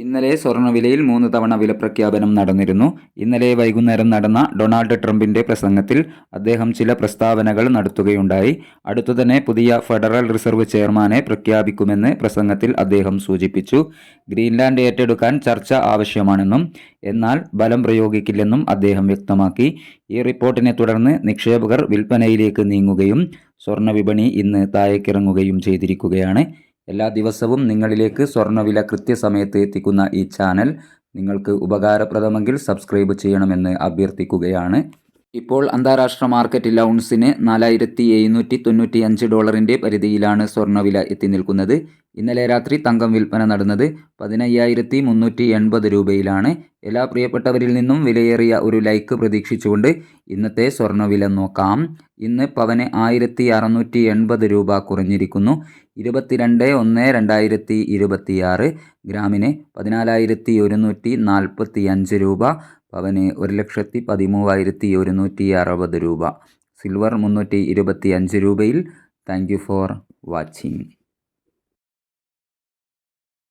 ഇന്നലെ സ്വർണ്ണവിലയിൽ 3 തവണ വിലപ്രഖ്യാപനം നടന്നിരുന്നു. ഇന്നലെ വൈകുന്നേരം നടന്ന ഡൊണാൾഡ് ട്രംപിന്റെ പ്രസംഗത്തിൽ അദ്ദേഹം ചില പ്രസ്താവനകൾ നടത്തുകയുണ്ടായി. അടുത്തുതന്നെ പുതിയ ഫെഡറൽ റിസർവ് ചെയർമാനെ പ്രഖ്യാപിക്കുമെന്ന് പ്രസംഗത്തിൽ അദ്ദേഹം സൂചിപ്പിച്ചു. ഗ്രീൻലാൻഡ് ഏറ്റെടുക്കാൻ ചർച്ച ആവശ്യമാണെന്നും എന്നാൽ ബലം പ്രയോഗിക്കില്ലെന്നും അദ്ദേഹം വ്യക്തമാക്കി. ഈ റിപ്പോർട്ടിനെ തുടർന്ന് നിക്ഷേപകർ വിൽപ്പനയിലേക്ക് നീങ്ങുകയും സ്വർണ്ണവിപണി ഇന്ന് താഴേക്കിറങ്ങുകയും ചെയ്തിരിക്കുകയാണ്. എല്ലാ ദിവസവും നിങ്ങളിലേക്ക് സ്വർണ്ണവില കൃത്യസമയത്ത് എത്തിക്കുന്ന ഈ ചാനൽ നിങ്ങൾക്ക് ഉപകാരപ്രദമെങ്കിൽ സബ്സ്ക്രൈബ് ചെയ്യണമെന്ന് അഭ്യർത്ഥിക്കുകയാണ്. ഇപ്പോൾ അന്താരാഷ്ട്ര മാർക്കറ്റിൽ ഔൺസിന് $4,795 പരിധിയിലാണ് സ്വർണ്ണവില എത്തി നിൽക്കുന്നത്. ഇന്നലെ രാത്രി തങ്കം വിൽപ്പന നടന്നത് 15,380 രൂപയിലാണ്. എല്ലാ പ്രിയപ്പെട്ടവരിൽ നിന്നും വിലയേറിയ ഒരു ലൈക്ക് പ്രതീക്ഷിച്ചുകൊണ്ട് ഇന്നത്തെ സ്വർണ്ണവില നോക്കാം. ഇന്ന് പവന് 1,680 രൂപ കുറഞ്ഞിരിക്കുന്നു. 22/1/2026. ഗ്രാമിന് 14,145 രൂപ. പവന് 1,13,160 രൂപ. സിൽവർ 325 രൂപയിൽ. Thank you for watching.